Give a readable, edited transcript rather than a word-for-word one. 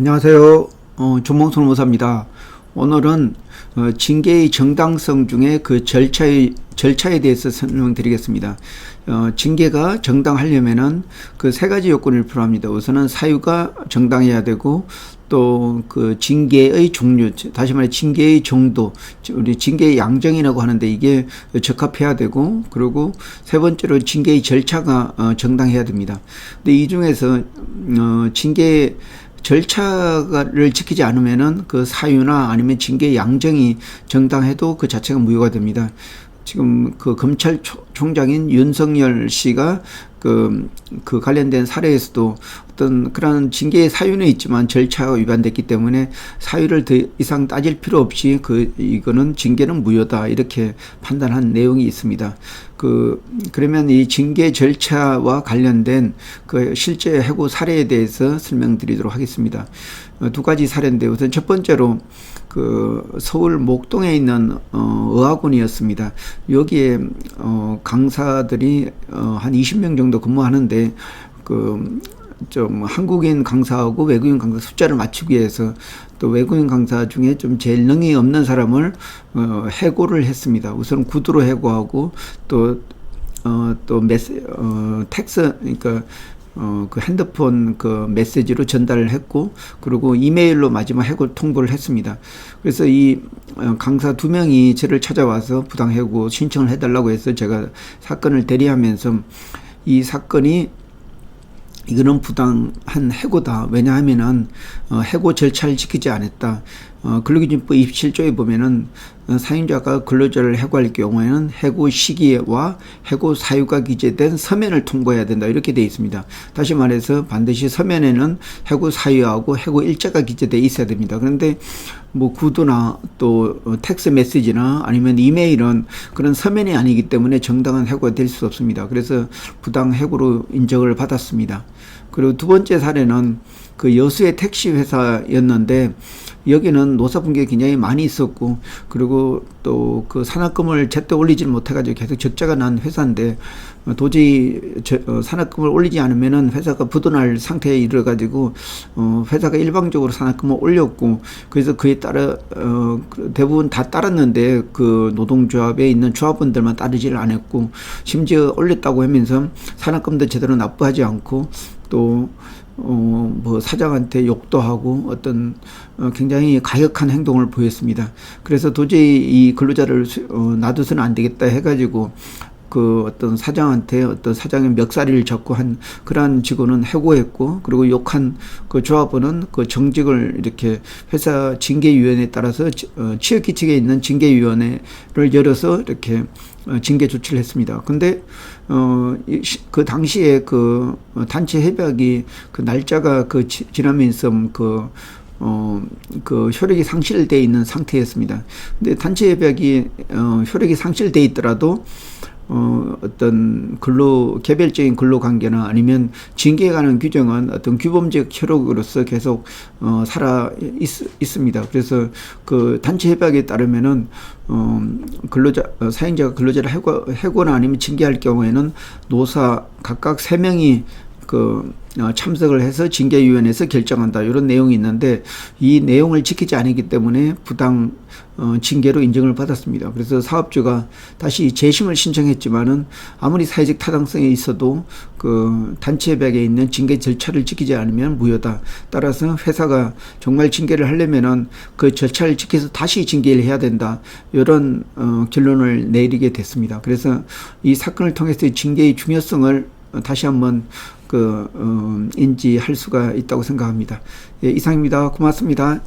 안녕하세요. 조몽순 모사입니다. 오늘은 징계의 정당성 중에 그 절차에 대해서 설명드리겠습니다. 징계가 정당하려면은 그 세 가지 요건을 필요합니다. 우선은 사유가 정당해야 되고, 또 그 징계의 종류, 다시 말해 징계의 정도, 우리 징계의 양정이라고 하는데 이게 적합해야 되고, 그리고 세 번째로 징계의 절차가 정당해야 됩니다. 근데 이 중에서 징계 절차를 지키지 않으면은 그 사유나 아니면 징계 양정이 정당해도 그 자체가 무효가 됩니다. 지금 그 검찰총장인 윤석열 씨가 그 관련된 사례에서도 어떤 그런 징계의 사유는 있지만 절차가 위반됐기 때문에 사유를 더 이상 따질 필요 없이 이거는 징계는 무효다 이렇게 판단한 내용이 있습니다. 그러면 이 징계 절차와 관련된 그 실제 해고 사례에 대해서 설명드리도록 하겠습니다. 두 가지 사례인데, 우선 첫 번째로 그 서울 목동에 있는 의학원이었습니다. 여기에 강사들이 한 20명 정도 근무하는데, 좀 한국인 강사하고 외국인 강사 숫자를 맞추기 위해서 또 외국인 강사 중에 좀 제일 능력이 없는 사람을 해고를 했습니다. 우선 구두로 해고하고 또 텍스, 그러니까 그 핸드폰 그 메시지로 전달을 했고, 그리고 이메일로 마지막 해고 통보를 했습니다. 그래서 이 강사 2명이 저를 찾아와서 부당해고 신청을 해달라고 해서 제가 사건을 대리하면서, 이 사건이 이거는 부당한 해고다. 왜냐하면은 해고 절차를 지키지 않았다. 근로기준법 27조에 보면은 사용자가 근로자를 해고할 경우에는 해고 시기와 해고 사유가 기재된 서면을 통보해야 된다, 이렇게 되어 있습니다. 다시 말해서 반드시 서면에는 해고 사유하고 해고 일자가 기재되어 있어야 됩니다. 그런데 뭐 구두나 또 텍스트 메시지나 아니면 이메일은 그런 서면이 아니기 때문에 정당한 해고가 될 수 없습니다. 그래서 부당 해고로 인정을 받았습니다. 그리고 두 번째 사례는 그 여수의 택시 회사였는데, 여기는 노사분규가 굉장히 많이 있었고, 그리고 또 그 산학금을 제때 올리지 못해가지고 계속 적자가 난 회사인데, 도저히 산학금을 올리지 않으면은 회사가 부도날 상태에 이르러가지고 회사가 일방적으로 산학금을 올렸고, 그래서 그에 따라 대부분 다 따랐는데 그 노동조합에 있는 조합원들만 따르지를 않았고, 심지어 올렸다고 하면서 산학금도 제대로 납부하지 않고, 또 뭐 사장한테 욕도 하고 어떤 굉장히 가역한 행동을 보였습니다. 그래서 도저히 이 근로자를 놔둬서는 안 되겠다 해가지고 그 어떤 사장한테 어떤 사장의 멱살이를 잡고 한 그러한 직원은 해고했고, 그리고 욕한 그 조합원은 그 정직을 이렇게 회사 징계위원회에 따라서 취업규칙에 있는 징계위원회를 열어서 이렇게 징계 조치를 했습니다. 근데 그 당시에 그 단체 협약이 그 날짜가 지나면서 그 효력이 상실되어 있는 상태였습니다. 근데 단체 협약이 효력이 상실되어 있더라도 어떤 개별적인 근로관계나 아니면 징계에 관한 규정은 어떤 규범적 효력으로서 계속 있습니다. 그래서 그 단체 협약에 따르면은 사용자가 근로자를 해고나 아니면 징계할 경우에는 노사 각각 3명이 참석을 해서 징계위원회에서 결정한다, 이런 내용이 있는데, 이 내용을 지키지 않았기 때문에 부당 징계로 인정을 받았습니다. 그래서 사업주가 다시 재심을 신청했지만은 아무리 사회적 타당성이 있어도 그 단체 협약에 있는 징계 절차를 지키지 않으면 무효다. 따라서 회사가 정말 징계를 하려면은 그 절차를 지켜서 다시 징계를 해야 된다, 이런 결론을 내리게 됐습니다. 그래서 이 사건을 통해서 징계의 중요성을 다시 한번 인지할 수가 있다고 생각합니다. 예, 이상입니다. 고맙습니다.